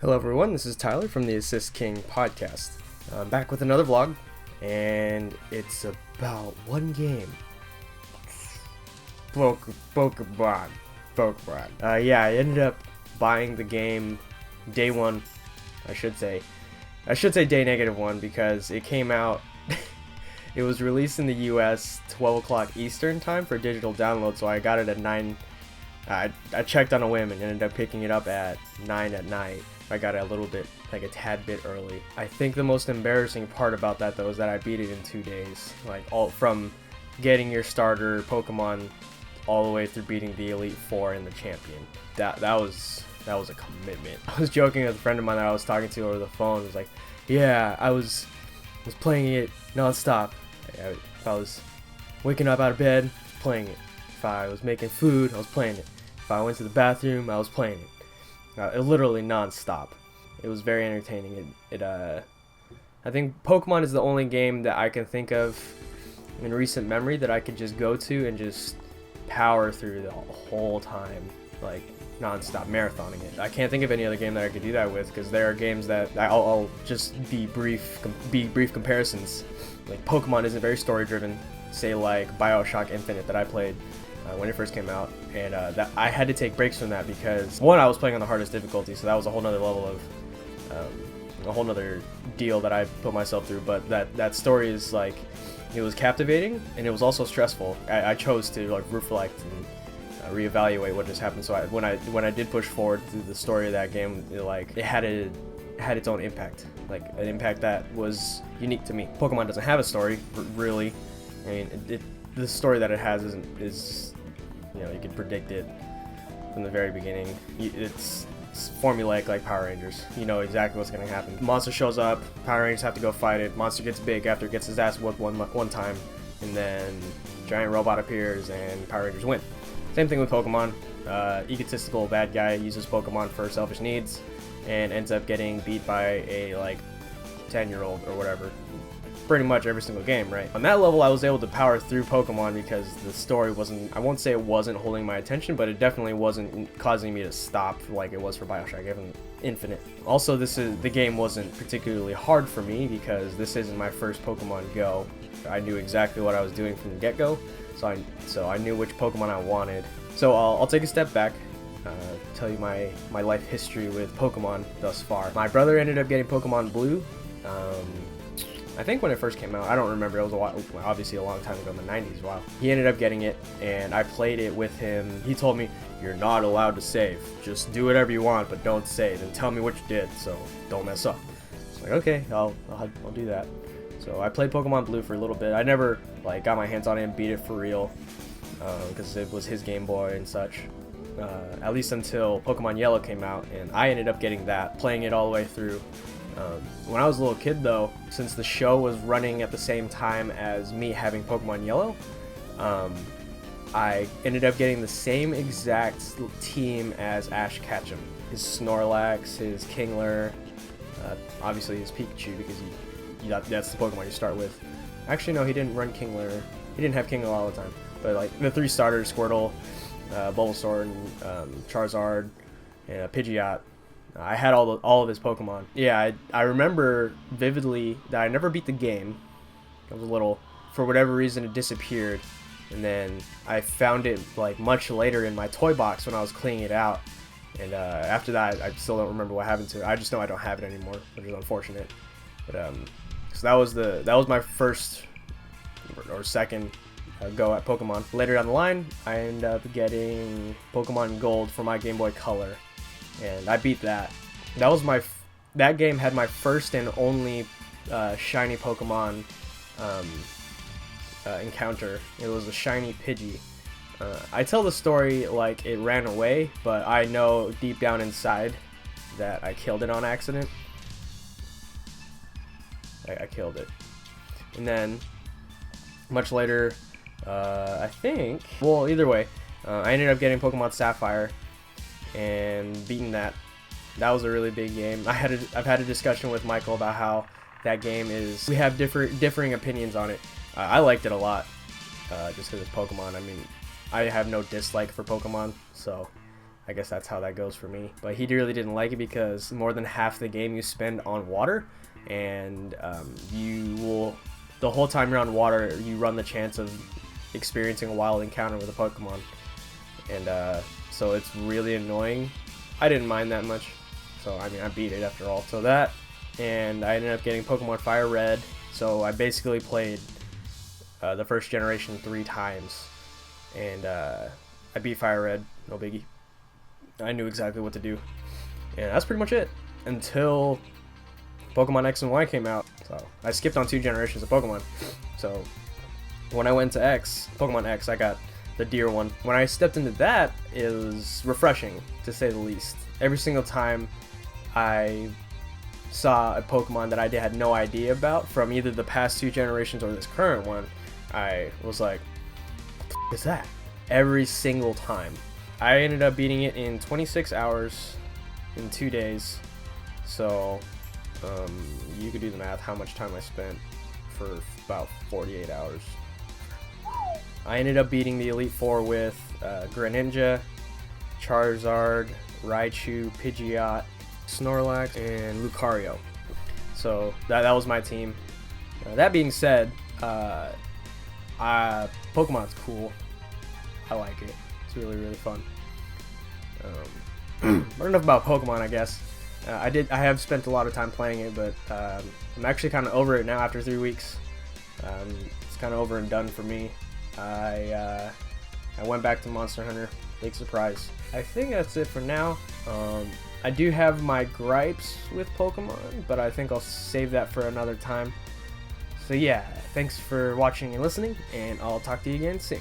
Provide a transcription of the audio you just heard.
Hello everyone, this is Tyler from the Assist King podcast. I'm back with another vlog, and it's about one game. Pokemon. Yeah, I ended up buying the game day one, I should say day -1 because it came out, it was released in the US 12 o'clock Eastern time for digital download, so I got it at 9. I checked on a whim and ended up picking it up at 9 at night. I got it a tad bit early. I think the most embarrassing part about that though is that I beat it in 2 days. Like all from getting your starter Pokemon all the way through beating the Elite Four and the champion. That was a commitment. I was joking with a friend of mine that I was talking to over the phone. It was like, yeah, I was playing it non-stop. If I was waking up out of bed, playing it. If I was making food, I was playing it. If I went to the bathroom, I was playing it. Literally non-stop. It was very entertaining. I think Pokemon is the only game that I can think of in recent memory that I could just go to and just power through the whole time, like non-stop marathoning it. I can't think of any other game that I could do that with, because there are games that I'll just be brief comparisons. Like Pokemon isn't very story-driven, say like BioShock Infinite that I played when it first came out, and that I had to take breaks from that because one, I was playing on the hardest difficulty, so that was a whole nother level of a whole nother deal that I put myself through. But that story is like, it was captivating and it was also stressful. I chose to like reflect and reevaluate what just happened. So when I did push forward through the story of that game, it had its own impact, like an impact that was unique to me. Pokemon doesn't have a story really. I mean, the story that it has is you can predict it from the very beginning. It's formulaic like Power Rangers. You know exactly what's going to happen. Monster shows up, Power Rangers have to go fight it. Monster gets big after it gets his ass whooped one time, and then giant robot appears and Power Rangers win. Same thing with Pokemon. Egotistical bad guy uses Pokemon for selfish needs and ends up getting beat by a 10-year-old or whatever. Pretty much every single game, right? On that level, I was able to power through Pokemon because the story wasn't, I won't say it wasn't holding my attention, but it definitely wasn't causing me to stop like it was for BioShock Infinite. Also, the game wasn't particularly hard for me because this isn't my first Pokemon Go. I knew exactly what I was doing from the get-go, so I knew which Pokemon I wanted. So I'll take a step back, tell you my life history with Pokemon thus far. My brother ended up getting Pokemon Blue. I think when it first came out, I don't remember, it was obviously a long time ago in the 90s. Wow. He ended up getting it, and I played it with him. He told me, you're not allowed to save. Just do whatever you want, but don't save, and tell me what you did, so don't mess up. I was like, okay, I'll do that. So I played Pokemon Blue for a little bit. I never got my hands on it and beat it for real, because it was his Game Boy and such. At least until Pokemon Yellow came out, and I ended up getting that, playing it all the way through. When I was a little kid though, since the show was running at the same time as me having Pokemon Yellow, I ended up getting the same exact team as Ash Ketchum. His Snorlax, his Kingler, obviously his Pikachu, because that's the Pokemon you start with. Actually no, he didn't run Kingler. He didn't have Kingler all the time. But the 3 starters, Squirtle, Bulbasaur, and Charizard, and Pidgeot. I had all of his Pokemon. Yeah, I remember vividly that I never beat the game. I was little. For whatever reason, it disappeared. And then I found it much later in my toy box when I was cleaning it out. And after that, I still don't remember what happened to it. I just know I don't have it anymore, which is unfortunate. But so that was my first or second go at Pokemon. Later down the line, I ended up getting Pokemon Gold for my Game Boy Color. And I beat that. That game had my first and only shiny Pokemon encounter. It was a shiny Pidgey. I tell the story like it ran away, but I know deep down inside that I killed it on accident. I killed it. And then, much later, I think, well, either way, I ended up getting Pokemon Sapphire and beating that. That was a really big game. I've had a discussion with Michael about how that game is, we have differing opinions on it. I liked it a lot, just because it's Pokemon. I mean, I have no dislike for Pokemon, so I guess that's how that goes for me. But he really didn't like it because more than half the game you spend on water, and the whole time you're on water, you run the chance of experiencing a wild encounter with a Pokemon. And so it's really annoying. I didn't mind that much. So, I mean, I beat it after all. So that, and I ended up getting Pokemon Fire Red. So I basically played the first generation 3 times. And I beat Fire Red, no biggie. I knew exactly what to do. And that's pretty much it. Until Pokemon X and Y came out. So I skipped on 2 generations of Pokemon. So when I went to Pokemon X, I got the deer one. When I stepped into that, it was refreshing, to say the least. Every single time I saw a Pokemon that I had no idea about from either the past 2 generations or this current one, I was like, what the f is that? Every single time. I ended up beating it in 26 hours in 2 days. So you could do the math how much time I spent for about 48 hours. I ended up beating the Elite Four with Greninja, Charizard, Raichu, Pidgeot, Snorlax, and Lucario. So that was my team. That being said, Pokemon's cool. I like it. It's really, really fun. But enough about Pokemon, I guess. I have spent a lot of time playing it, but I'm actually kind of over it now after 3 weeks. It's kind of over and done for me. I went back to Monster Hunter. Big surprise. I think that's it for now. I do have my gripes with Pokemon, but I think I'll save that for another time. So yeah, thanks for watching and listening, and I'll talk to you again soon.